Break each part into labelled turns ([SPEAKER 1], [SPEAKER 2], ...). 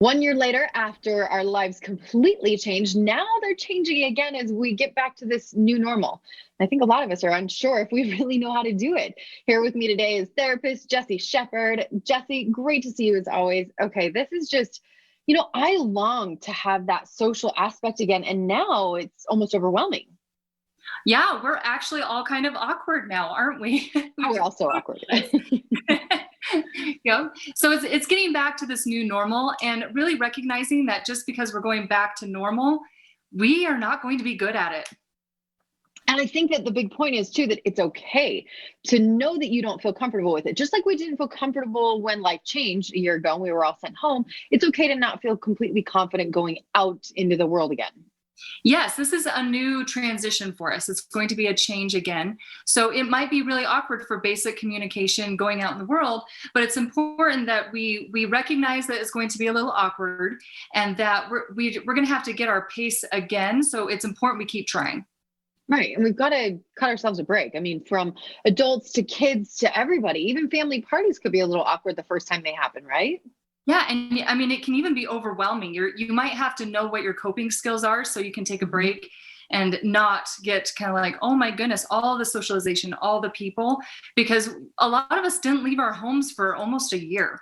[SPEAKER 1] 1 year later, after our lives completely changed, now they're changing again as we get back to this new normal. I think a lot of us are unsure if we really know how to do it. Here with me today is therapist Jessie Shepard. Jessie, great to see you as always. Okay, this is just, I long to have that social aspect again, and now it's almost overwhelming.
[SPEAKER 2] Yeah, we're actually all kind of awkward now, aren't we?
[SPEAKER 1] Oh, we're all so awkward.
[SPEAKER 2] Yep. So it's getting back to this new normal and really recognizing that just because we're going back to normal, we are not going to be good at it.
[SPEAKER 1] And I think that the big point is too that it's okay to know that you don't feel comfortable with it. Just like we didn't feel comfortable when life changed a year ago and we were all sent home, it's okay to not feel completely confident going out into the world again.
[SPEAKER 2] Yes, this is a new transition for us. It's going to be a change again. So it might be really awkward for basic communication going out in the world, but it's important that we recognize that it's going to be a little awkward and that we're going to have to get our pace again. So it's important we keep trying.
[SPEAKER 1] Right. And we've got to cut ourselves a break. I mean, from adults to kids to everybody, even family parties could be a little awkward the first time they happen, right?
[SPEAKER 2] Yeah, and I mean, it can even be overwhelming. You might have to know what your coping skills are so you can take a break and not get kind of like, oh my goodness, all the socialization, all the people, because a lot of us didn't leave our homes for almost a year.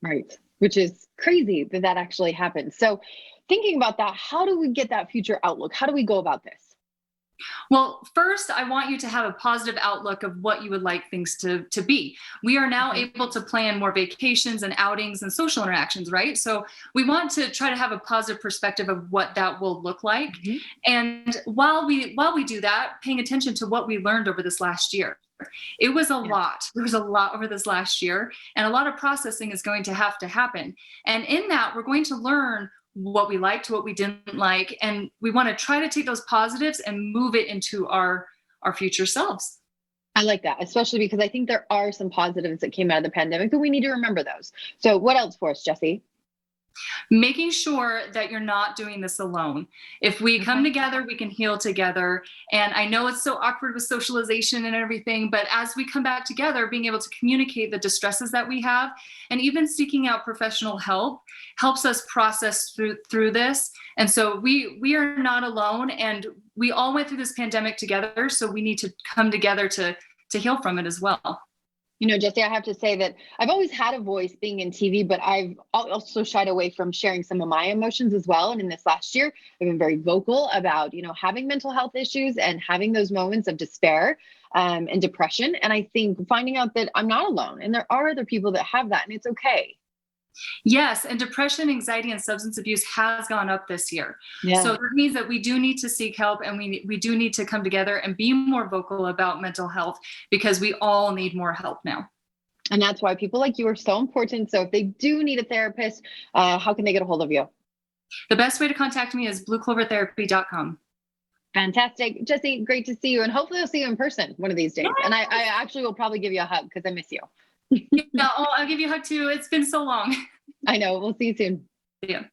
[SPEAKER 1] Right. Which is crazy that that actually happened. So, thinking about that, how do we get that future outlook? How do we go about this?
[SPEAKER 2] Well, first, I want you to have a positive outlook of what you would like things to be. We are now
[SPEAKER 1] Mhm.
[SPEAKER 2] able to plan more vacations and outings and social interactions, right? So we want to try to have a positive perspective of what that will look like.
[SPEAKER 1] Mhm.
[SPEAKER 2] And while we do that, paying attention to what we learned over this last year. It was a
[SPEAKER 1] Yeah.
[SPEAKER 2] lot. There was a lot over this last year, and a lot of processing is going to have to happen. And in that, we're going to learn what we liked, what we didn't like, and we want to try to take those positives and move it into our future selves.
[SPEAKER 1] I like that, especially because I think there are some positives that came out of the pandemic, but we need to remember those. So, what else for us, Jesse?
[SPEAKER 2] Making sure that you're not doing this alone. If we come
[SPEAKER 1] Okay.
[SPEAKER 2] together, we can heal together. And I know it's so awkward with socialization and everything, but as we come back together, being able to communicate the distresses that we have and even seeking out professional help helps us process through this. And so we are not alone, and we all went through this pandemic together, so we need to come together to heal from it as well.
[SPEAKER 1] Jesse, I have to say that I've always had a voice being in TV, but I've also shied away from sharing some of my emotions as well. And in this last year, I've been very vocal about, having mental health issues and having those moments of despair and depression. And I think finding out that I'm not alone and there are other people that have that and it's okay.
[SPEAKER 2] Yes, and depression, anxiety, and substance abuse has gone up this year. So
[SPEAKER 1] Yeah.
[SPEAKER 2] that means that we do need to seek help, and we do need to come together and be more vocal about mental health because we all need more help now.
[SPEAKER 1] And that's why people like you are so important. So if they do need a therapist, how can they get a hold of you?
[SPEAKER 2] The best way to contact me is blueclovertherapy.com.
[SPEAKER 1] Fantastic. Jesse, great to see you. And hopefully I'll see you in person one of these days. And I
[SPEAKER 2] Yes.
[SPEAKER 1] actually will probably give you a hug because I miss you.
[SPEAKER 2] Yeah, oh, I'll give you a hug too. It's been so long.
[SPEAKER 1] I know. We'll see you soon.
[SPEAKER 2] Yeah.